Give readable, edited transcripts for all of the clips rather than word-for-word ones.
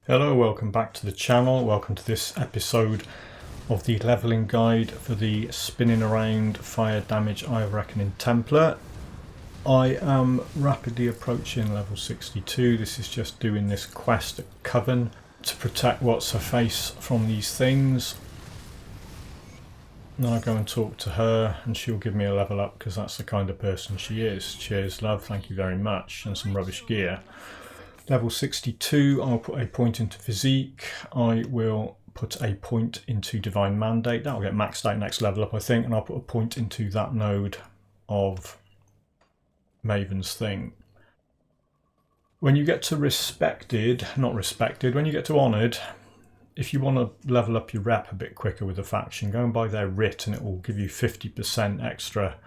Hello, welcome back to the channel. Welcome to this episode of the leveling guide for the spinning around fire damage Eye of Reckoning Templar. I am rapidly approaching level 62. This is just doing this quest at Coven to protect what's her face from these things. And then I go and talk to her and she'll give me a level up because that's the kind of person she is. Cheers, love, thank you very much, and some rubbish gear. Level 62, I'll put a point into Physique. I will put a point into Divine Mandate. That'll get maxed out next level up, I think. And I'll put a point into that node of Maven's thing. When you get to Respected, not Respected, when you get to Honoured, if you want to level up your rep a bit quicker with a faction, go and buy their Writ and it will give you 50% extra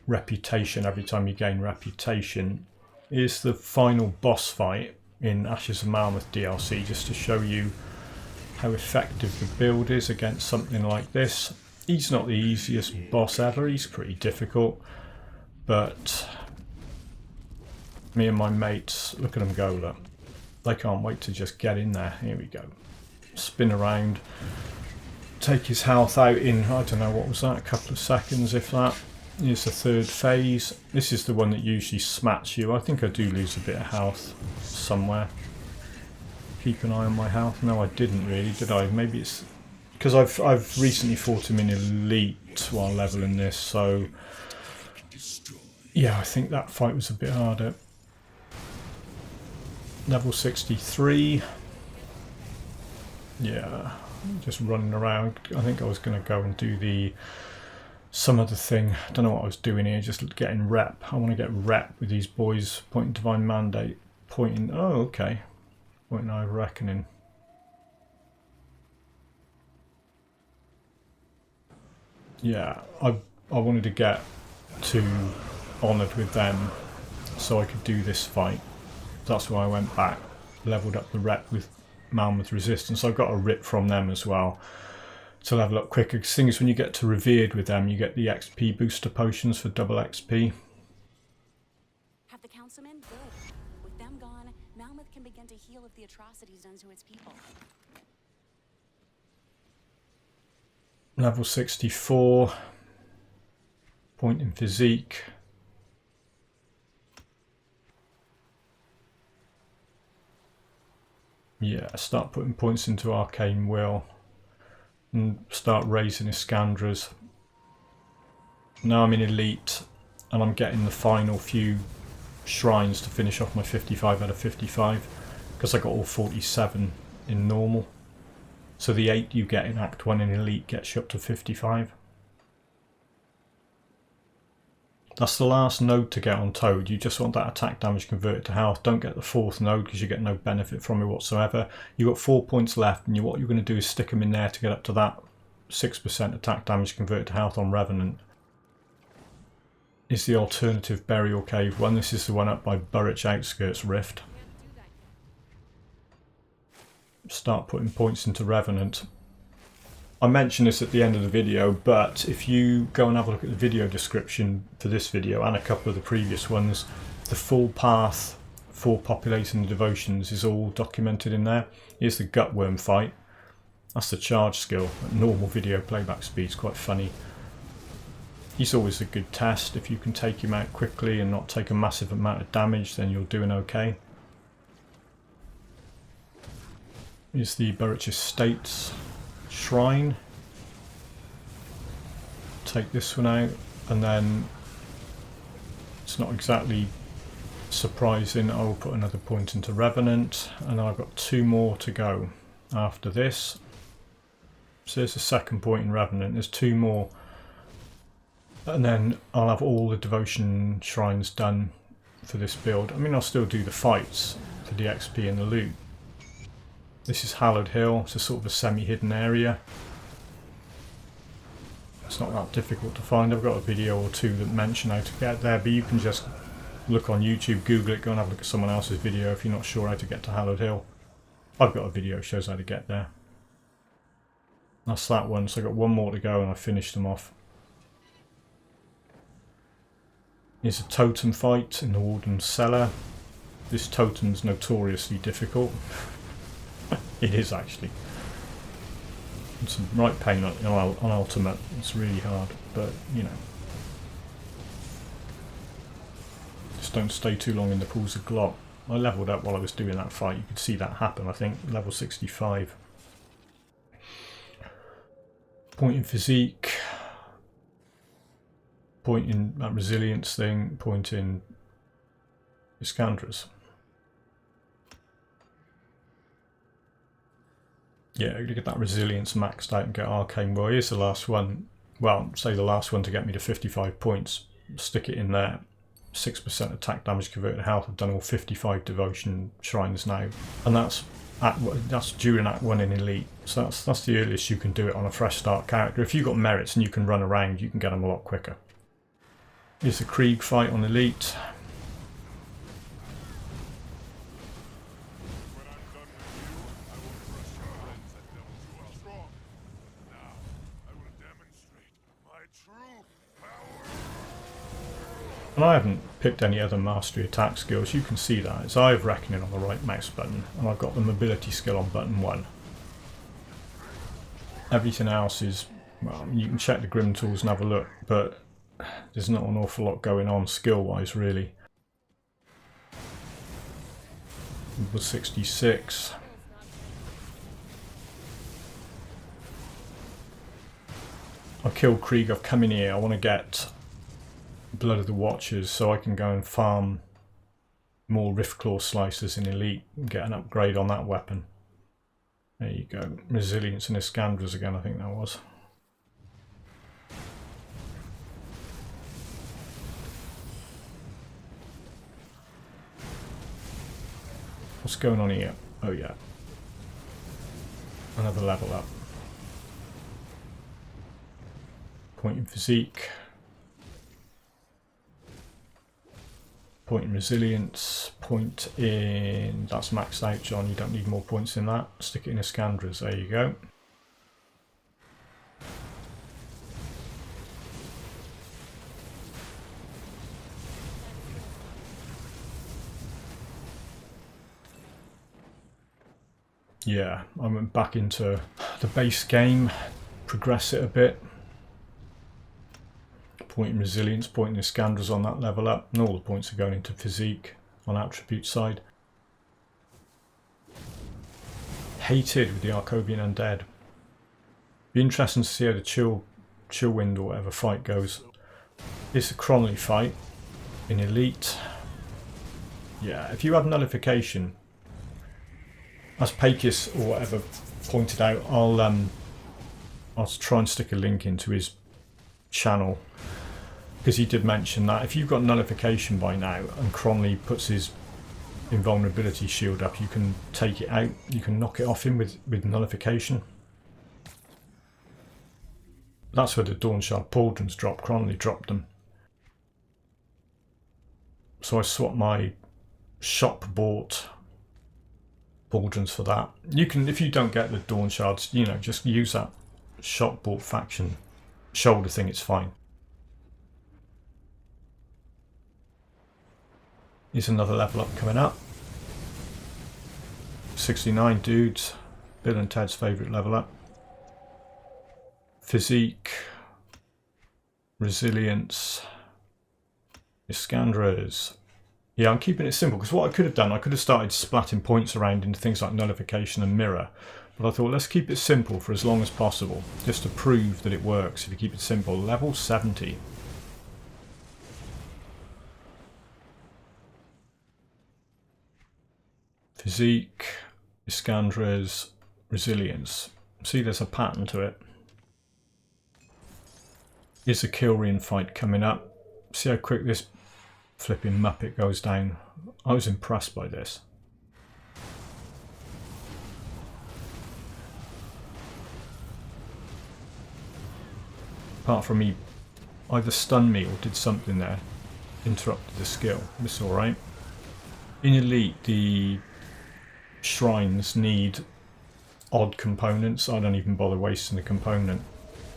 reputation every time you gain reputation. Is the final boss fight in Ashes of Mammoth DLC, just to show you how effective the build is against something like this. He's not the easiest boss ever, he's pretty difficult, but me and my mates, look at them go, look. They can't wait to just get in there. Here we go. Spin around, take his health out in, I don't know, what was that, a couple of seconds if that. Here's the third phase. This is the one that usually smats you. I think I do lose a bit of health somewhere. Keep an eye on my health. No, I didn't really, did I? Maybe it's because I've recently fought him in Elite while leveling this, so yeah, I think that fight was a bit harder. Level 63. Yeah, just running around. I think I was going to go and do some other thing. I don't know what I was doing here, just getting rep. I want to get rep with these boys. Pointing Divine Mandate, pointing, oh okay, pointing Eye of Reckoning. Yeah, I wanted to get to Honoured with them so I could do this fight. That's why I went back, leveled up the rep with Mammoth Resistance. I got a Writ from them as well to level up quicker. Because thing is, when you get to Revered with them, you get the XP booster potions for double XP. Have the councilmen? Good. With them gone, Mammoth can begin to heal of the atrocities done to its people. Level 64. Point in Physique. Yeah, start putting points into Arcane Will. And start raising Iskandras. Now I'm in Elite and I'm getting the final few shrines to finish off my 55 out of 55 because I got all 47 in normal. So the 8 you get in Act 1 in Elite gets you up to 55. That's the last node to get on Toad. You just want that attack damage converted to health. Don't get the 4th node because you get no benefit from it whatsoever. You've got 4 points left and what you're going to do is stick them in there to get up to that 6% attack damage converted to health on Revenant. Is the alternative Burial Cave one. This is the one up by Burrwitch Outskirts Rift. Start putting points into Revenant. I mentioned this at the end of the video, but if you go and have a look at the video description for this video and a couple of the previous ones, the full path for populating the devotions is all documented in there. Here's the Gutworm fight. That's the charge skill at normal video playback speed. It's quite funny. He's always a good test. If you can take him out quickly and not take a massive amount of damage, then you're doing okay. Here's the Burrwitch Estates Shrine. Take this one out, and then it's not exactly surprising, I will put another point into Revenant, and I've got 2 more to go after this. So there's a second point in Revenant, there's 2 more, and then I'll have all the devotion shrines done for this build. I mean, I'll still do the fights for the XP and the loot. This is Hallowed Hill. It's a sort of a semi-hidden area. It's not that difficult to find. I've got a video or 2 that mention how to get there, but you can just look on YouTube, Google it, go and have a look at someone else's video if you're not sure how to get to Hallowed Hill. I've got a video that shows how to get there. That's that one, so I've got 1 more to go and I've finished them off. Here's a totem fight in the Warden's Cellar. This totem's notoriously difficult. It is actually. It's some right pain on ultimate. It's really hard, but you know. Just don't stay too long in the pools of glock. I levelled up while I was doing that fight. You could see that happen, I think. Level 65. Point in physique. Point in that resilience thing. Point in Iskandras. Yeah, to get that resilience maxed out and get arcane. Well, here's the last one. Well, say the last one to get me to 55 points. Stick it in there. 6% attack damage converted to health. I've done all 55 devotion shrines now, and that's during Act 1 in Elite. So that's the earliest you can do it on a fresh start character. If you've got merits and you can run around, you can get them a lot quicker. Here's the Krieg fight on Elite. And I haven't picked any other mastery attack skills. You can see that. It's Eye of Reckoning on the right mouse button, and I've got the mobility skill on button 1. Everything else is, well, you can check the Grim tools and have a look, but there's not an awful lot going on skill-wise, really. Level 66. I killed Krieg. I've come in here. I want to get Blood of the Watchers so I can go and farm more Riftclaw slicers in Elite and get an upgrade on that weapon. There you go. Resilience and Iskandras again, I think that was. What's going on here? Oh yeah. Another level up. Point in physique. Point in resilience, point in, that's maxed out, John, you don't need more points in that. Stick it in Iskandras, there you go. Yeah, I went back into the base game, progress it a bit. Point in resilience, point in Iskandras on that level up, and all the points are going into physique on attribute side. Hated with the Arcovian Undead. Be interesting to see how the Chillwind or whatever fight goes. It's a Cronley fight in Elite. Yeah, if you have nullification, as Pakis or whatever pointed out, I'll try and stick a link into his channel, because he did mention that if you've got nullification by now and Cronley puts his invulnerability shield up, you can take it out, you can knock it off him with nullification. That's where the Dawnshard Pauldrons dropped. Cronley dropped them. So I swapped my shop bought Pauldrons for that. You can, if you don't get the Dawnshards, you know, just use that shop bought faction shoulder thing, it's fine. Here's another level up coming up. 69 dudes. Bill and Ted's favourite level up. Physique. Resilience. Iskandras. Yeah, I'm keeping it simple, because what I could have done, I could have started splatting points around into things like nullification and mirror. But I thought, let's keep it simple for as long as possible, just to prove that it works if you keep it simple. Level 70. Physique, Iskandras, resilience. See, there's a pattern to it. Here's a Kilrian fight coming up. See how quick this flipping Muppet goes down. I was impressed by this. Apart from he either stunned me or did something there, interrupted the skill. It's alright. In Elite, the shrines need odd components. I don't even bother wasting the component.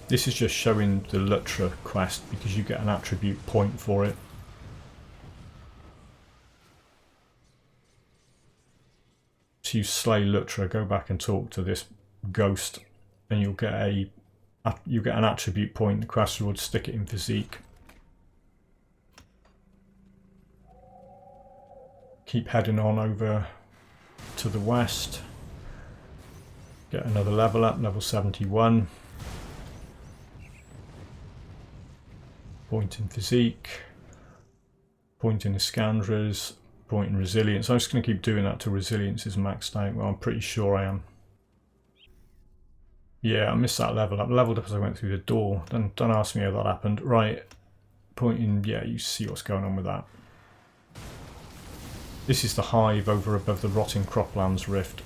This is just showing the Lutra quest because you get an attribute point for it. So once you slay Lutra, go back and talk to this ghost, and you'll get an attribute point. The Crossroads, stick it in physique. Keep heading on over to the west. Get another level up, level 71. Point in physique. Point in Iskandras. Point in resilience. I'm just going to keep doing that till resilience is maxed out. Well, I'm pretty sure I am. Yeah, I missed that level up. Leveled up as I went through the door. Don't ask me how that happened. Right. Point in, yeah, you see what's going on with that. This is the hive over above the rotting croplands rift.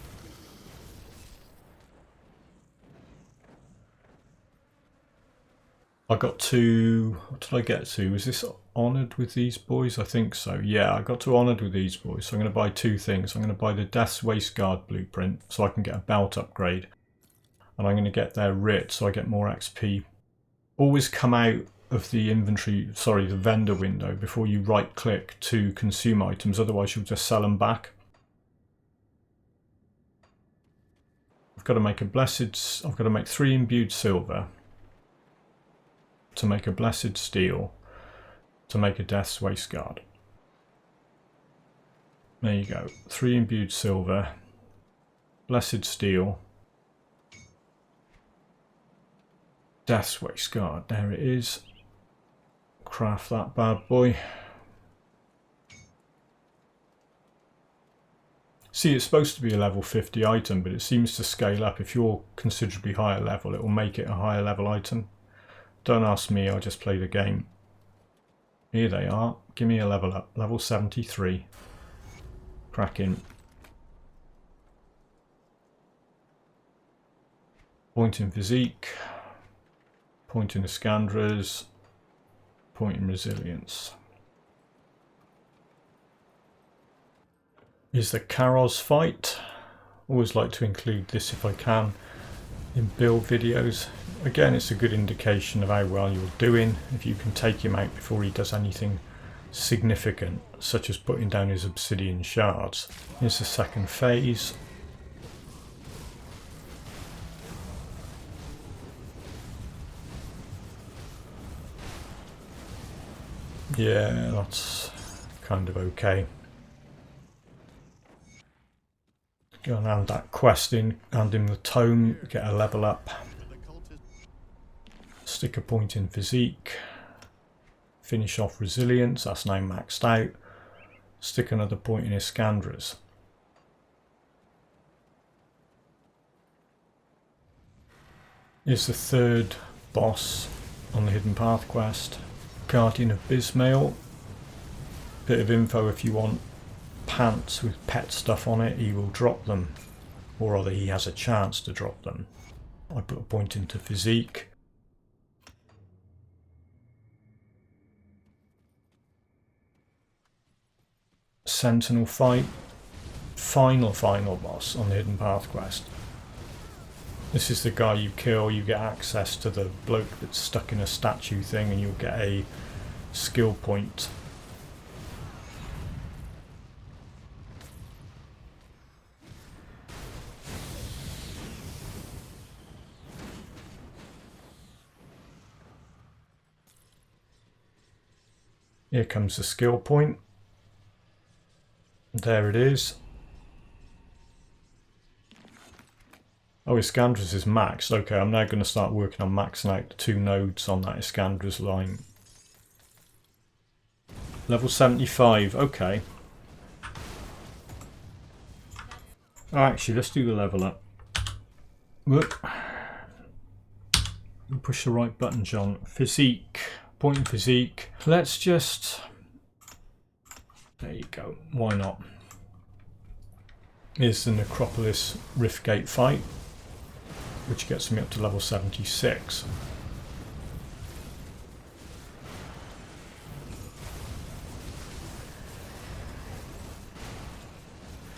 I got to, what did I get to? Was this honoured with these boys? I think so. Yeah, I got to honoured with these boys. So I'm going to buy two things. I'm going to buy the Death's Wasteguard blueprint so I can get a belt upgrade. And I'm going to get their writ so I get more XP. Always come out of the inventory, sorry, the vendor window before you right click to consume items. Otherwise you'll just sell them back. I've got to make a blessed, I've got to make 3 imbued silver. To make a blessed steel, to make a Death's Wasteguard. There you go. 3 imbued silver, blessed steel, Death's Wasteguard. There it is. Craft that bad boy. See, it's supposed to be a level 50 item, but it seems to scale up. If you're considerably higher level, it will make it a higher level item. Don't ask me, I just play the game. Here they are. Give me a level up. Level 73. Cracking. Point in physique. Point in Iskandras. Point in resilience. Is the Karos fight. Always like to include this if I can in build videos. Again, it's a good indication of how well you're doing if you can take him out before he does anything significant, such as putting down his obsidian shards. Here's the second phase. Yeah, that's kind of okay. Go and hand that quest in, hand him the tome, get a level up. Stick a point in physique. Finish off resilience, that's now maxed out. Stick another point in Iskandras. Here's the third boss on the Hidden Path quest. Guardian of Bismail. Bit of info: if you want pants with pet stuff on it, he will drop them. Or rather, he has a chance to drop them. I put a point into physique. Sentinel fight. Final boss on the Hidden Path quest. This is the guy you kill, you get access to the bloke that's stuck in a statue thing, and you'll get a skill point. Here comes the skill point. There it is. Oh, Iskandras is maxed. Okay, I'm now going to start working on maxing out the 2 nodes on that Iskandras line. Level 75, okay. Oh, actually, let's do the level up. Whoop. Push the right button, John. Physique. Point in physique. Let's just... There you go. Why not? Here's the Necropolis Riftgate fight, which gets me up to level 76.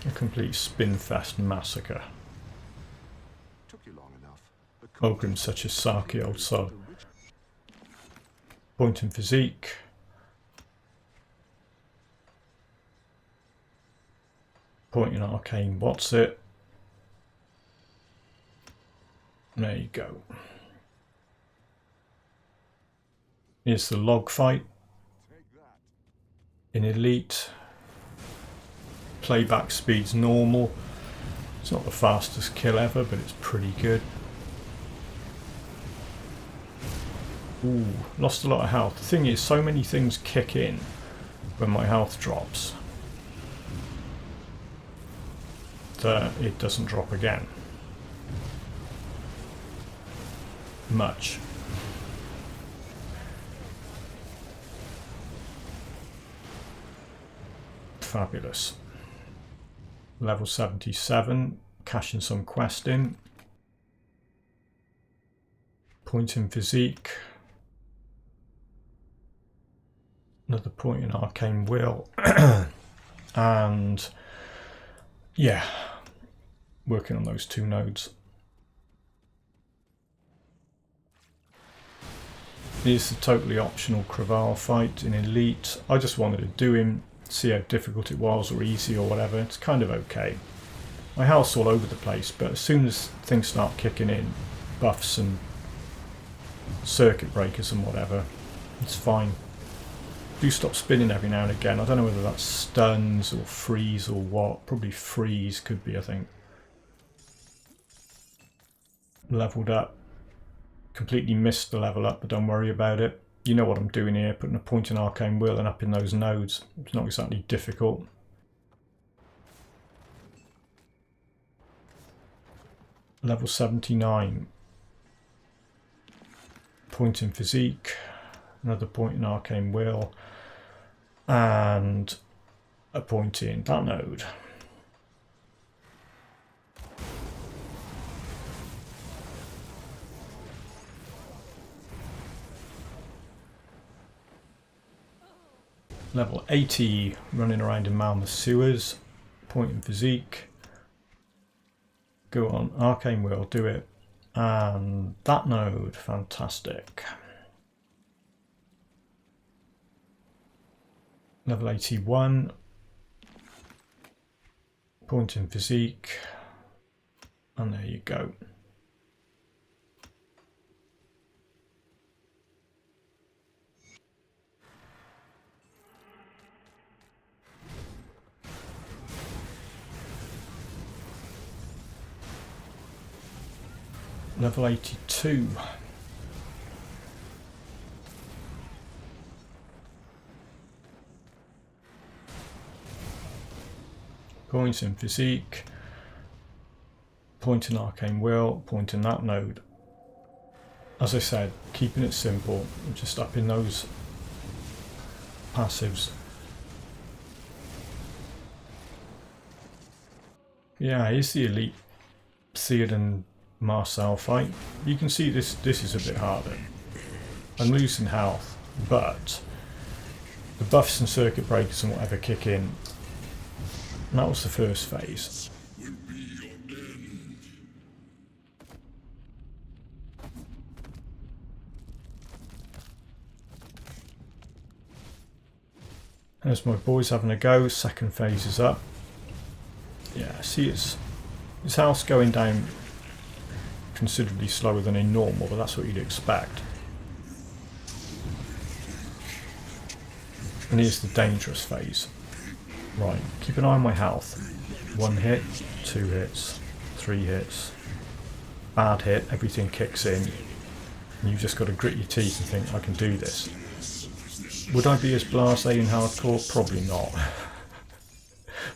A complete spinfest massacre. Took you long enough. Ogrims such as Saki, old sod. Point in physique. Point in arcane, what's it? There you go. Here's the log fight. In Elite, playback speed's normal. It's not the fastest kill ever, but it's pretty good. Ooh, lost a lot of health. The thing is, so many things kick in when my health drops that it doesn't drop again. Much. Fabulous. Level 77, cashing some quest in. Point in physique. Another point in arcane will. And yeah, working on those 2 nodes. Here's the totally optional Craval fight in Elite. I just wanted to do him, see how difficult it was or easy or whatever. It's kind of okay. My health's all over the place, but as soon as things start kicking in, buffs and circuit breakers and whatever, it's fine. Do stop spinning every now and again. I don't know whether that's stuns or freeze or what. Probably freeze could be, I think. Leveled up. Completely missed the level up, but don't worry about it. You know what I'm doing here, putting a point in Arcane Will and up in those nodes. It's not exactly difficult. Level 79. Point in Physique. Another point in Arcane Will. And a point in that node. Level 80, running around in Malmouth Sewers, point in physique. Go on, Arcane Will, do it. And that node, fantastic. Level 81, point in physique. And there you go. Level 82. Points in physique. Point in Arcane Will. Point in that node. As I said, keeping it simple. Just up in those passives. Yeah, here's the Elite Theodin Marcell fight. You can see this is a bit harder. I'm losing health, but the buffs and circuit breakers and whatever kick in. And that was the first phase. There's my boys having a go. Second phase is up. Yeah, see his health's going down considerably slower than in normal, but that's what you'd expect. And here's the dangerous phase. Right, keep an eye on my health. 1 hit, 2 hits, 3 hits. Bad hit, everything kicks in. And you've just got to grit your teeth and think, I can do this. Would I be as blasé in hardcore? Probably not.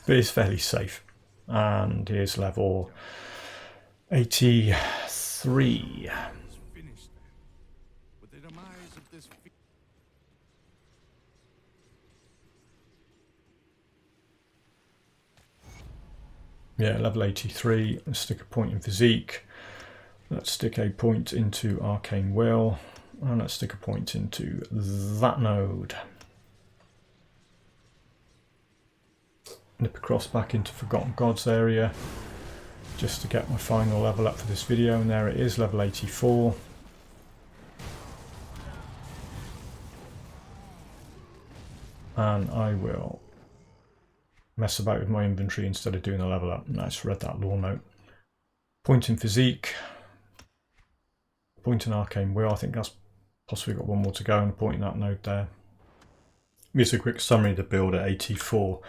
But it's fairly safe. And here's level 83. Yeah, level 83. Let's stick a point in physique. Let's stick a point into Arcane Will. And let's stick a point into that node. Nip across back into Forgotten Gods area just to get my final level up for this video, and there it is, level 84. And I will mess about with my inventory instead of doing a level up. Nice, read that lore note. Point in physique. Point in Arcane Will, I think that's possibly got one more to go, and point in that node there. Here's a quick summary of the build at 84.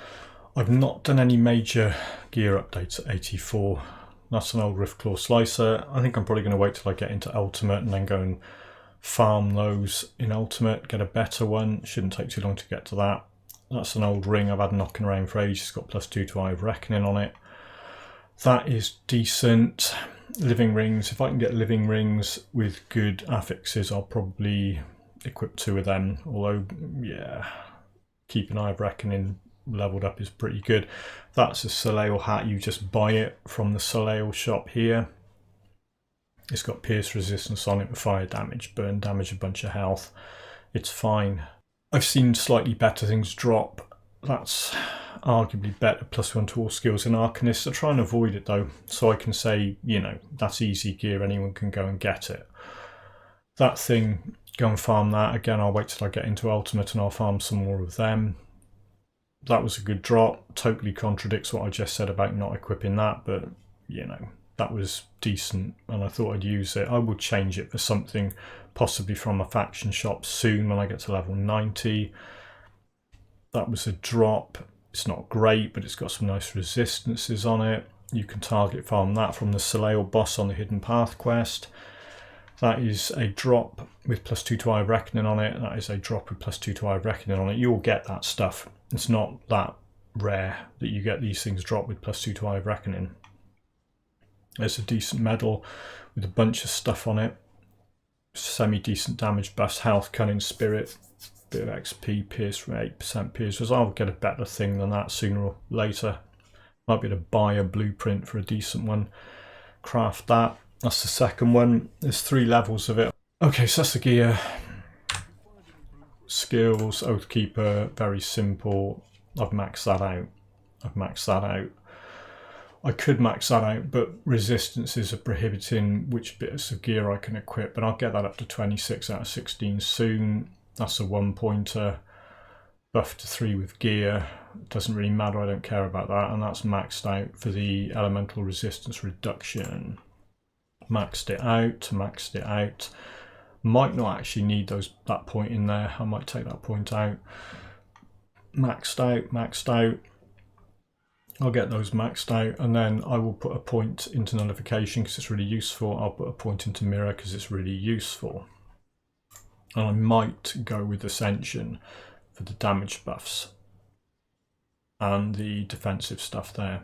I've not done any major gear updates at 84. That's an old Riftclaw Slicer. I think I'm probably going to wait till I get into Ultimate and then go and farm those in Ultimate, get a better one. Shouldn't take too long to get to that. That's an old ring I've had knocking around for ages. It's got +2 to Eye of Reckoning on it. That is decent. Living rings. If I can get living rings with good affixes, I'll probably equip 2 of them. Although, yeah, keeping Eye of Reckoning leveled up is pretty good. That's a Soleil hat. You just buy it from the Soleil shop here. It's got pierce resistance on it with fire damage, burn damage, a bunch of health. It's fine. I've seen slightly better things drop. That's arguably better, +1 to all skills in Arcanist. I try and avoid it though, so I can say, you know, that's easy gear, anyone can go and get it. That thing, go and farm that. Again, I'll wait till I get into Ultimate and I'll farm some more of them. That was a good drop. Totally contradicts what I just said about not equipping that, but you know, that was decent and I thought I'd use it. I will change it for something possibly from a faction shop soon when I get to level 90. That was a drop. It's not great, but it's got some nice resistances on it. You can target farm that from the Soleil boss on the Hidden Path quest. That is a drop with +2 to Eye of Reckoning on it. That is a drop with +2 to Eye of Reckoning on it. You'll get that stuff. It's not that rare that you get these things drop with +2 to Eye of Reckoning. There's a decent medal with a bunch of stuff on it. Semi-decent damage buffs, health, cunning, spirit, bit of XP, pierce from 8% pierces. I'll get a better thing than that sooner or later. Might be able to buy a blueprint for a decent one. Craft that. That's the second one. There's 3 levels of it. Okay, so that's the gear. Skills, Oathkeeper, very simple. I've maxed that out. I could max that out, but resistances are prohibiting which bits of gear I can equip, but I'll get that up to 26 out of 16 soon. That's a 1-pointer. Buff to 3 with gear. Doesn't really matter, I don't care about that, and that's maxed out for the elemental resistance reduction. Maxed it out. Might not actually need that point in there. I might take that point out. Maxed out. I'll get those maxed out, and then I will put a point into nullification because it's really useful. I'll put a point into mirror because it's really useful. And I might go with Ascension for the damage buffs and the defensive stuff there.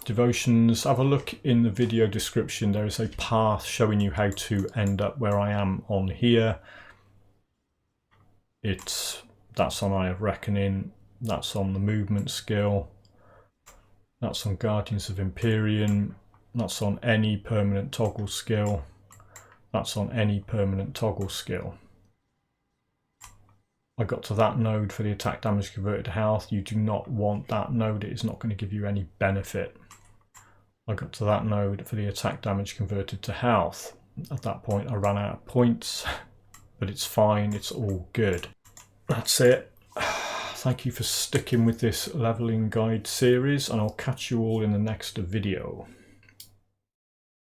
Devotions, have a look in the video description. There is a path showing you how to end up where I am on here. That's on Eye of Reckoning, that's on the movement skill, that's on Guardians of Empyrean, that's on any permanent toggle skill, that's on any permanent toggle skill. I got to that node for the attack damage converted to health. You do not want that node, it is not going to give you any benefit. I got to that node for the attack damage converted to health. At that point I ran out of points, but it's fine, it's all good. That's it. Thank you for sticking with this leveling guide series, and I'll catch you all in the next video.